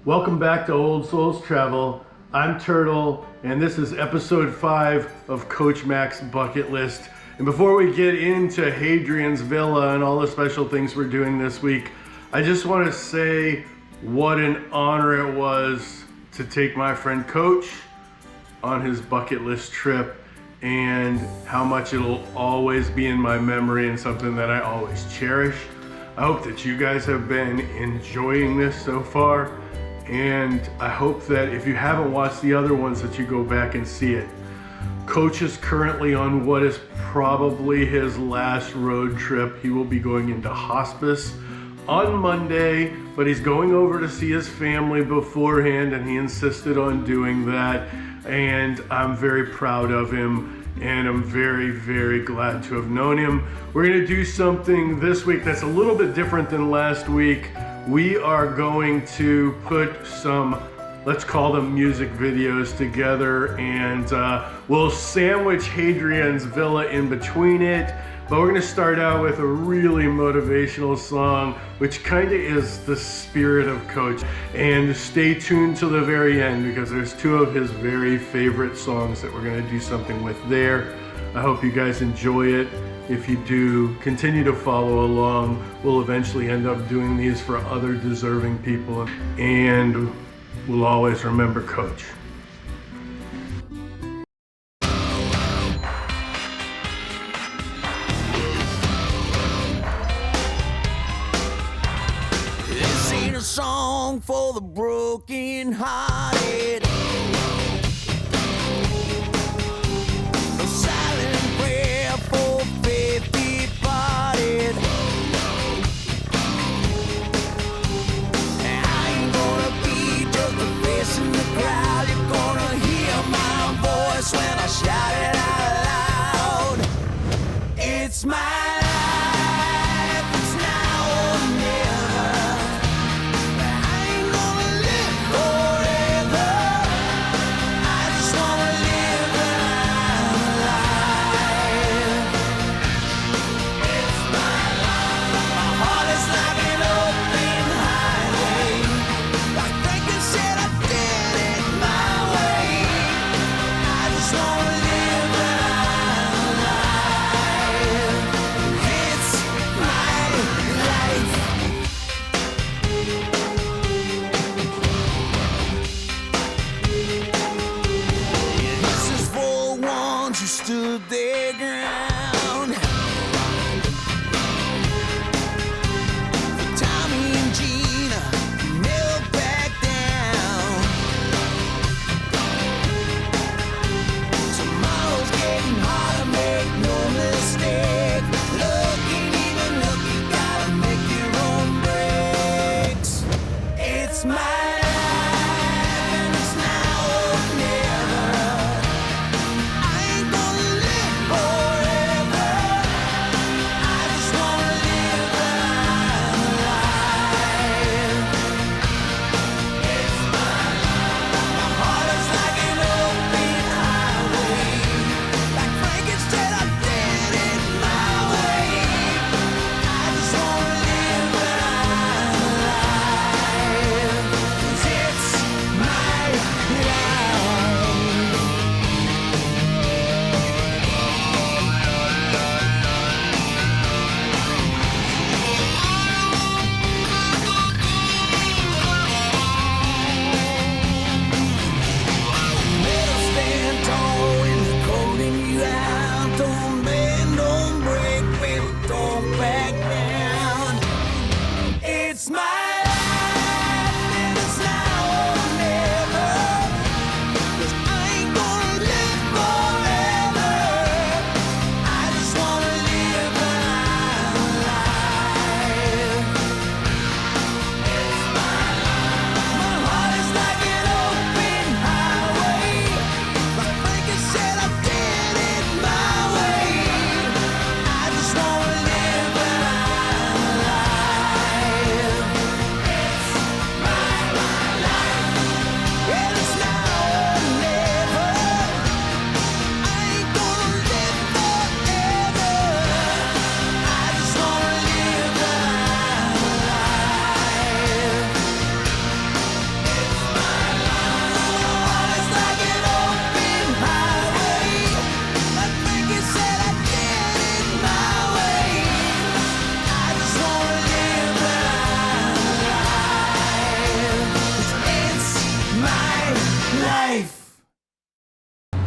Welcome back to Old Souls Travel. I'm Turtle, and this is episode 5 of Coach Mac's bucket list. And before we get into Hadrian's Villa and all the special things we're doing this week, I just want to say what an honor it was to take my friend Coach on his bucket list trip, and how much it'll always be in my memory and something that I always cherish. I hope that you guys have been enjoying this so far. And I hope that if you haven't watched the other ones that you go back and see it. Coach is currently on what is probably his last road trip. He will be going into hospice on Monday, but he's going over to see his family beforehand, and he insisted on doing that. And I'm very proud of him, and I'm very, very glad to have known him. We're gonna do something this week that's a little bit different than last week. We are going to put some, let's call them music videos together, and we'll sandwich Hadrian's Villa in between it. But we're gonna start out with a really motivational song, which kind of is the spirit of Coach. And stay tuned till the very end, because there's 2 of his very favorite songs that we're gonna do something with there. I hope you guys enjoy it. If you do, continue to follow along. We'll eventually end up doing these for other deserving people, and we'll always remember Coach. This ain't a song for the broken hearted. A silent prayer for faith departed. I ain't gonna be just a face in the crowd. You're gonna hear my voice when I shout it out loud. It's my life, it's now or never. I ain't gonna live forever. I just wanna live when I'm alive. It's my life. My heart is like an open highway. Like Franklin said, I did it my way. I just wanna live when I'm alive. It's my life. This is for ones who stood their ground. For Tommy and Gina, who never backed down. Tomorrow's getting harder, make no mistake. Look, ain't even look, you gotta make your own breaks. It's my life, and it's now or never. I ain't gonna live forever. I just wanna live when I'm alive. It's my life. My heart is like an open highway. Like Franklin said, I did it my way. I just wanna live when I'm alive.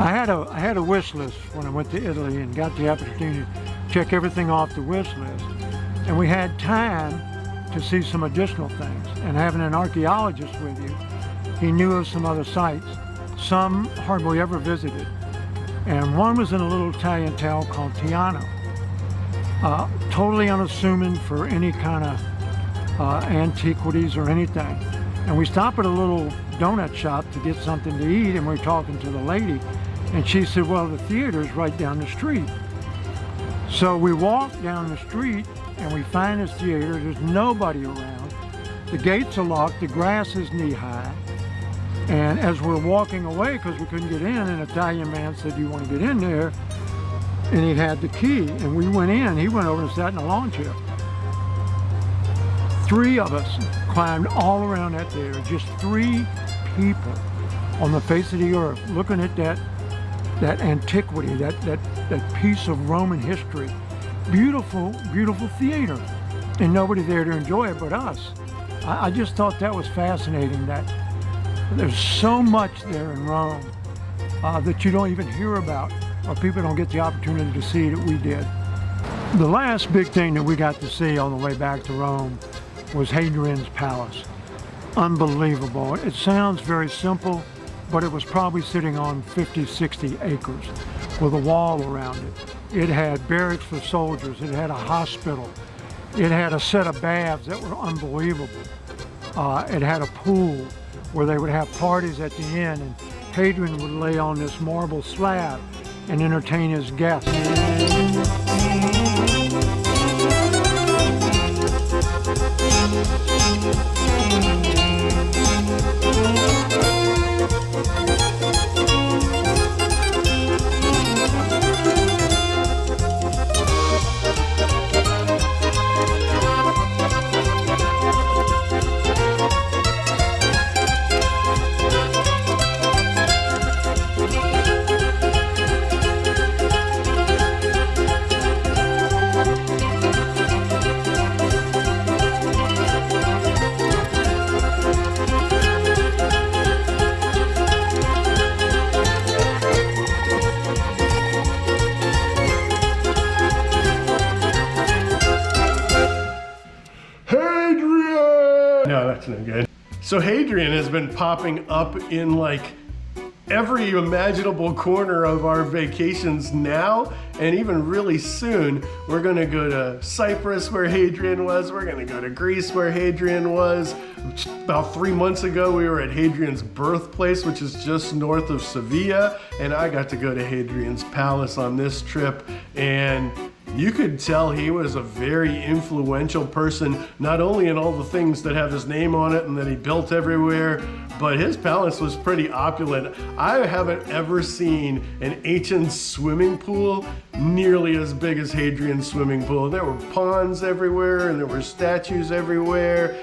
I had a wish list when I went to Italy and got the opportunity to check everything off the wish list. And we had time to see some additional things. And having an archaeologist with you, he knew of some other sites, some hardly ever visited. And one was in a little Italian town called Teano. Totally unassuming for any kind of antiquities or anything. And we stopped at a little donut shop to get something to eat, and we were talking to the lady, and she said, well, the theater's right down the street. So we walk down the street and we find this theater. There's nobody around. The gates are locked, the grass is knee-high. And as we're walking away, because we couldn't get in, an Italian man said, you want to get in there? And he had the key, and we went in. He went over and sat in a lawn chair. 3 of us climbed all around that theater, just 3 people on the face of the earth looking at that antiquity, that piece of Roman history. Beautiful, beautiful theater. And nobody there to enjoy it but us. I just thought that was fascinating, that there's so much there in Rome that you don't even hear about, or people don't get the opportunity to see that we did. The last big thing that we got to see on the way back to Rome was Hadrian's palace. Unbelievable. It sounds very simple, but it was probably sitting on 50, 60 acres with a wall around it. It had barracks for soldiers. It had a hospital. It had a set of baths that were unbelievable. It had a pool where they would have parties at the end, and Hadrian would lay on this marble slab and entertain his guests. No good. So Hadrian has been popping up in like every imaginable corner of our vacations now, and even really soon. We're gonna go to Cyprus where Hadrian was. We're gonna go to Greece where Hadrian was. About 3 months ago, we were at Hadrian's birthplace, which is just north of Sevilla, and I got to go to Hadrian's palace on this trip, and you could tell he was a very influential person, not only in all the things that have his name on it and that he built everywhere, but his palace was pretty opulent. I haven't ever seen an ancient swimming pool nearly as big as Hadrian's swimming pool. There were ponds everywhere and there were statues everywhere.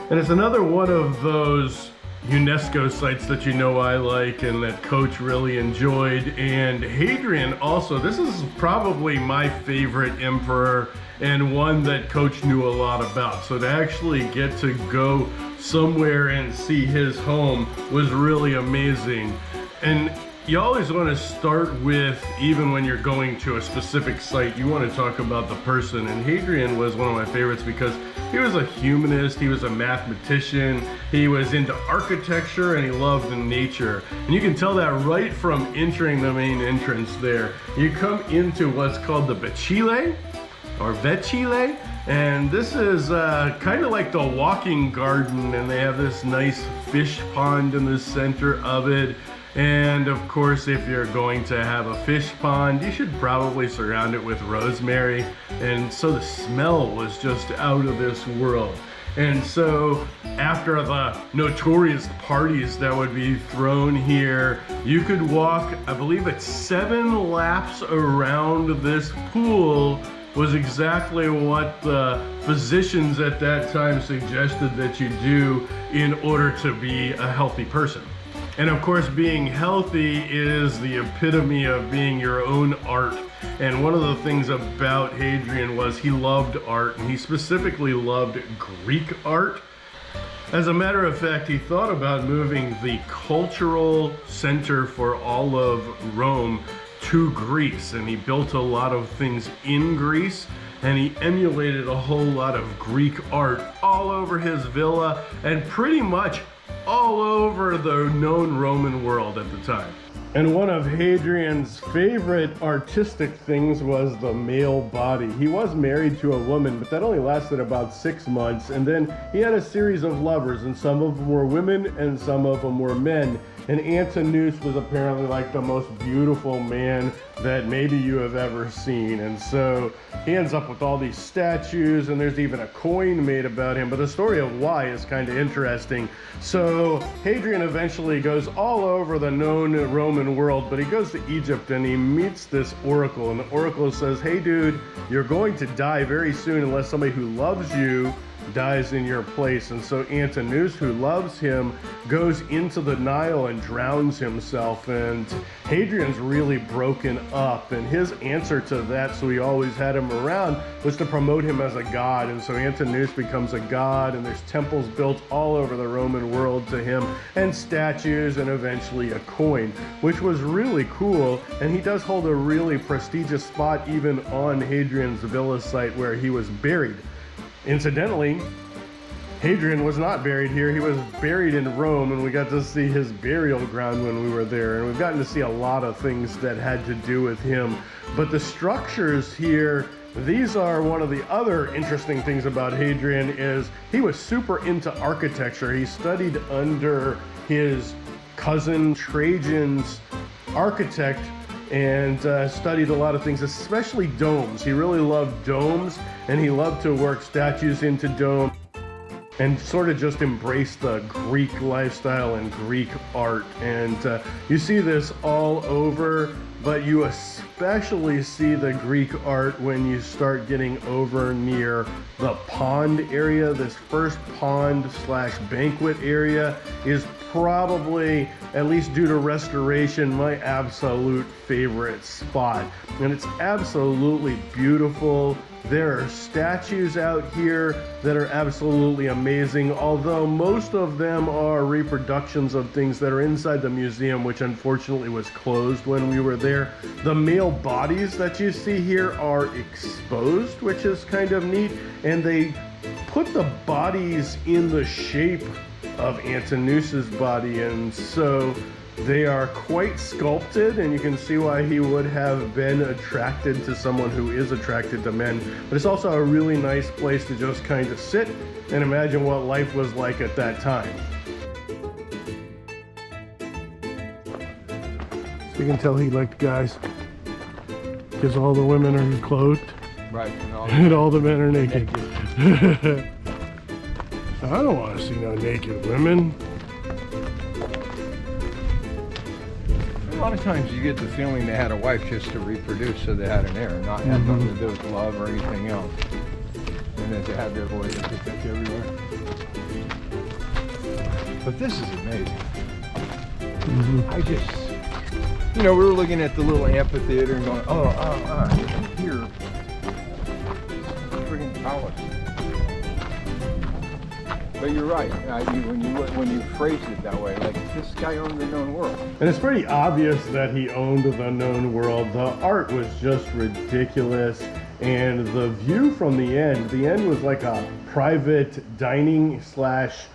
And it's another one of those UNESCO sites that you know I like and that Coach really enjoyed. And Hadrian also, this is probably my favorite emperor and one that Coach knew a lot about. So to actually get to go somewhere and see his home was really amazing. And you always want to start with, even when you're going to a specific site, you want to talk about the person. And Hadrian was one of my favorites because he was a humanist, he was a mathematician, he was into architecture, and he loved nature. And you can tell that right from entering the main entrance there. You come into what's called the Becile, or Vecile, and this is kind of like the walking garden, and they have this nice fish pond in the center of it. And of course, if you're going to have a fish pond, you should probably surround it with rosemary. And so the smell was just out of this world. And so after the notorious parties that would be thrown here, you could walk, I believe it's 7 laps around this pool was exactly what the physicians at that time suggested that you do in order to be a healthy person. And of course, being healthy is the epitome of being your own art. And one of the things about Hadrian was he loved art, and he specifically loved Greek art. As a matter of fact, he thought about moving the cultural center for all of Rome to Greece, and he built a lot of things in Greece, and he emulated a whole lot of Greek art all over his villa and pretty much all over the known Roman world at the time. And one of Hadrian's favorite artistic things was the male body. He was married to a woman, but that only lasted about 6 months. And then he had a series of lovers, and some of them were women and some of them were men. And Antinous was apparently like the most beautiful man that maybe you have ever seen. And so he ends up with all these statues, and there's even a coin made about him. But the story of why is kind of interesting. So Hadrian eventually goes all over the known Roman world, but he goes to Egypt and he meets this oracle. And the oracle says, hey dude, you're going to die very soon unless somebody who loves you dies in your place. And so Antinous, who loves him, goes into the Nile and drowns himself, and Hadrian's really broken up, and his answer to that, so he always had him around, was to promote him as a god. And so Antinous becomes a god, and there's temples built all over the Roman world to him, and statues, and eventually a coin, which was really cool. And he does hold a really prestigious spot even on Hadrian's villa site where he was buried. Incidentally, Hadrian was not buried here. He was buried in Rome, and we got to see his burial ground when we were there. And we've gotten to see a lot of things that had to do with him. But the structures here, these are one of the other interesting things about Hadrian, is he was super into architecture. He studied under his cousin Trajan's architect, and studied a lot of things, especially domes. He really loved domes, and he loved to work statues into domes and sort of just embrace the Greek lifestyle and Greek art. And you see this all over, but you especially see the Greek art when you start getting over near the pond area. This first pond slash banquet area is probably, at least due to restoration, my absolute favorite spot. And it's absolutely beautiful. There are statues out here that are absolutely amazing, although most of them are reproductions of things that are inside the museum, which unfortunately was closed when we were there. The male bodies that you see here are exposed, which is kind of neat, and they put the bodies in the shape of Antinous' body, and so they are quite sculpted, and you can see why he would have been attracted to someone who is attracted to men. But it's also a really nice place to just kind of sit and imagine what life was like at that time. So you can tell he liked guys, because all the women are clothed, right, and all the men are naked. I don't want to see no naked women. A lot of times you get the feeling they had a wife just to reproduce, so they had an heir, not had nothing to do with love or anything else. And that they had their boys to pick everywhere. But this is amazing. I just, you know, we were looking at the little amphitheater and going, here, freaking palace. But you're right, when you phrase it that way, like this guy owned the known world. And it's pretty obvious that he owned the known world. The art was just ridiculous, and the view from the end was like a private dining slash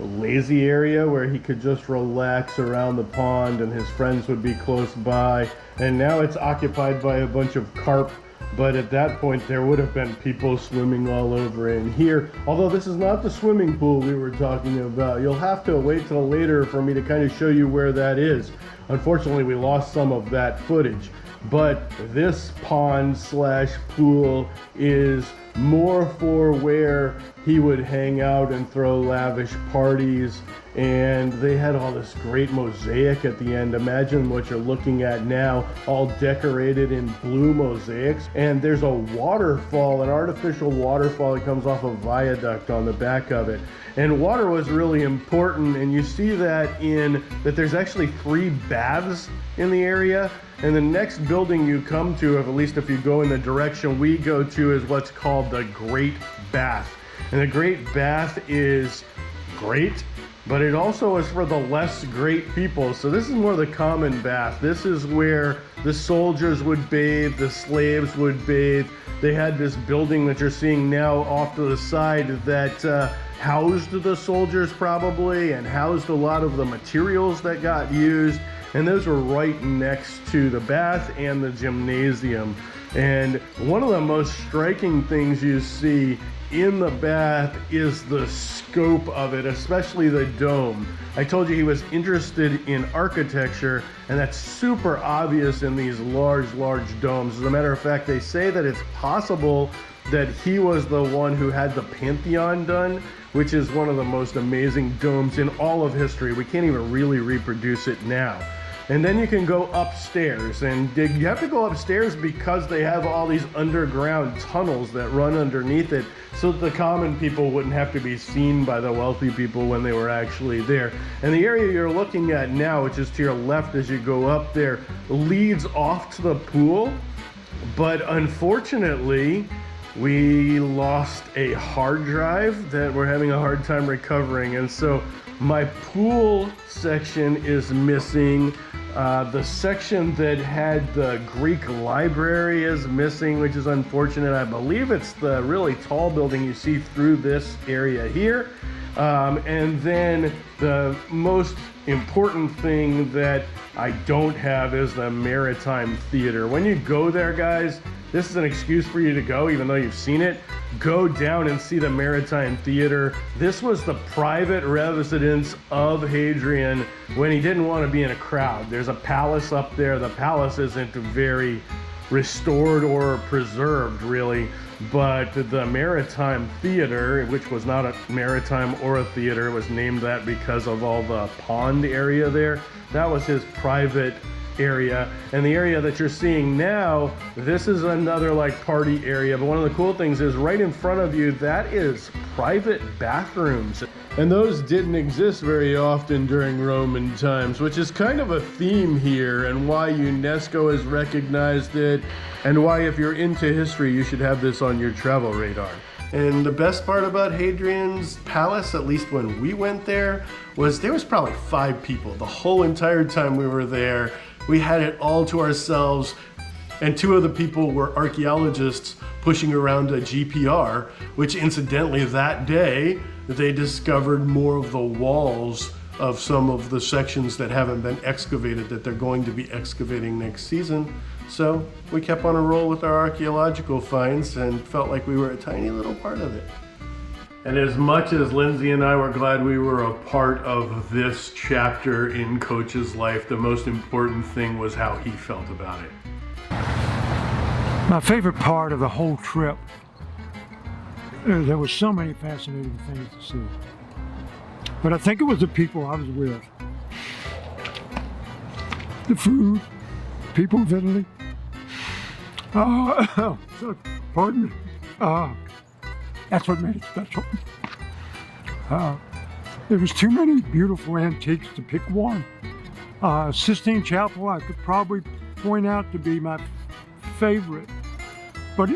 lazy area where he could just relax around the pond and his friends would be close by. And now it's occupied by a bunch of carp. But at that point, there would have been people swimming all over in here. Although this is not the swimming pool we were talking about. You'll have to wait till later for me to kind of show you where that is. Unfortunately, we lost some of that footage. But this pond slash pool is more for where he would hang out and throw lavish parties. And they had all this great mosaic at the end. Imagine what you're looking at now, all decorated in blue mosaics. And there's a waterfall, an artificial waterfall that comes off a viaduct on the back of it. And water was really important, and you see that that there's actually 3 baths in the area. And the next building you come to, at least if you go in the direction we go to, is what's called the Great Bath. And the Great Bath is great, but it also is for the less great people. So this is more the common bath. This is where the soldiers would bathe, the slaves would bathe. They had this building that you're seeing now off to the side that housed the soldiers probably, and housed a lot of the materials that got used. And those were right next to the bath and the gymnasium. And one of the most striking things you see in the bath is the scope of it, especially the dome. I told you he was interested in architecture, and that's super obvious in these large domes. As a matter of fact, they say that it's possible that he was the one who had the Pantheon done, which is one of the most amazing domes in all of history. We can't even really reproduce it now. And then you can go upstairs, and you have to go upstairs because they have all these underground tunnels that run underneath it, so that the common people wouldn't have to be seen by the wealthy people when they were actually there. And the area you're looking at now, which is to your left as you go up there, leads off to the pool. But unfortunately, we lost a hard drive that we're having a hard time recovering. And so my pool section is missing. The section that had the Greek library is missing, which is unfortunate. I believe it's the really tall building you see through this area here. And then the most important thing that I don't have is the Maritime Theater. When you go there, guys, this is an excuse for you to go, even though you've seen it. Go down and see the Maritime Theater. This was the private residence of Hadrian when he didn't want to be in a crowd. There's a palace up there. The palace isn't very restored or preserved, really, but the Maritime Theater, which was not a maritime or a theater, it was named that because of all the pond area there. That was his private area. And the area that you're seeing now, this is another like party area. But one of the cool things is right in front of you, that is private bathrooms. And those didn't exist very often during Roman times, which is kind of a theme here, and why UNESCO has recognized it, and why if you're into history, you should have this on your travel radar. And the best part about Hadrian's palace, at least when we went there, was there was probably 5 people the whole entire time we were there. We had it all to ourselves, and 2 of the people were archaeologists pushing around a GPR, which incidentally that day, they discovered more of the walls of some of the sections that haven't been excavated that they're going to be excavating next season. So we kept on a roll with our archaeological finds and felt like we were a tiny little part of it. And as much as Lindsay and I were glad we were a part of this chapter in Coach's life, the most important thing was how he felt about it. My favorite part of the whole trip, there were so many fascinating things to see. But I think it was the people I was with. The food, people of Italy. Pardon me. That's what made it special. There was too many beautiful antiques to pick one. Sistine Chapel I could probably point out to be my favorite. But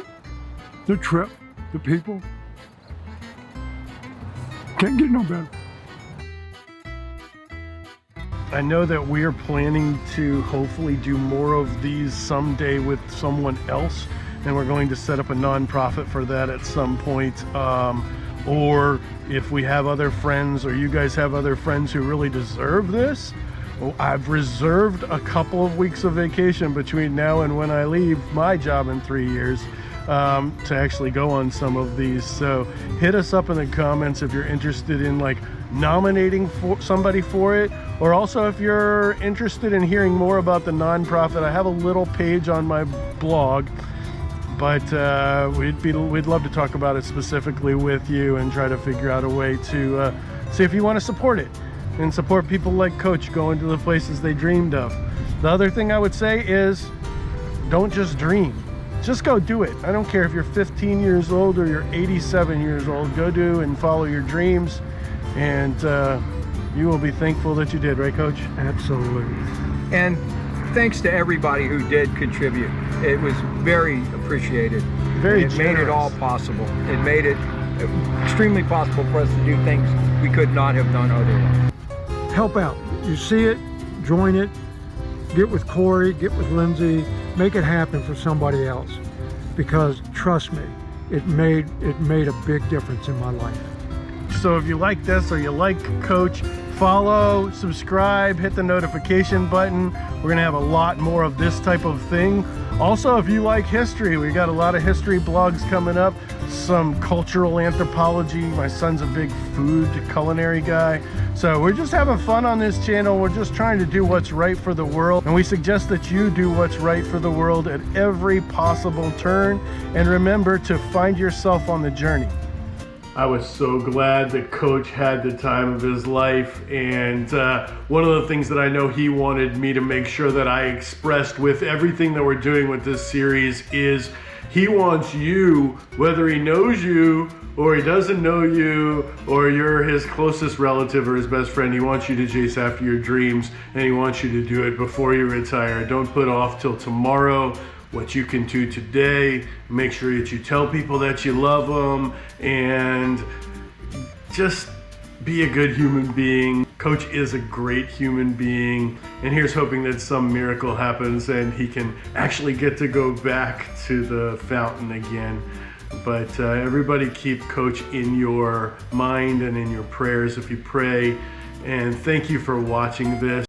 the trip, the people, can't get no better. I know that we're planning to hopefully do more of these someday with someone else, and we're going to set up a nonprofit for that at some point. Or if we have other friends, or you guys have other friends who really deserve this, well, I've reserved a couple of weeks of vacation between now and when I leave my job in 3 years to actually go on some of these. So hit us up in the comments if you're interested in like nominating for somebody for it, or also if you're interested in hearing more about the nonprofit. I have a little page on my blog, but we'd love to talk about it specifically with you and try to figure out a way to see if you want to support it and support people like Coach going to the places they dreamed of. The other thing I would say is don't just dream. Just go do it. I don't care if you're 15 years old or you're 87 years old. Go do and follow your dreams, and you will be thankful that you did, right, Coach? Absolutely. And thanks to everybody who did contribute. It was very appreciated. Very It made it all possible. It made it extremely possible for us to do things we could not have done otherwise. Help out. You see it, join it, get with Corey, get with Lindsay, make it happen for somebody else. Because trust me, it made a big difference in my life. So if you like this or you like Coach, follow, subscribe, hit the notification button. We're gonna have a lot more of this type of thing. Also, if you like history, we got a lot of history blogs coming up, some cultural anthropology. My son's a big food culinary guy. So we're just having fun on this channel. We're just trying to do what's right for the world. And we suggest that you do what's right for the world at every possible turn. And remember to find yourself on the journey. I was so glad that Coach had the time of his life, and one of the things that I know he wanted me to make sure that I expressed with everything that we're doing with this series is he wants you, whether he knows you or he doesn't know you or you're his closest relative or his best friend, he wants you to chase after your dreams, and he wants you to do it before you retire. Don't put off till tomorrow what you can do today. Make sure that you tell people that you love them, and just be a good human being. Coach is a great human being, and here's hoping that some miracle happens and he can actually get to go back to the fountain again. But everybody keep Coach in your mind and in your prayers if you pray. And thank you for watching this.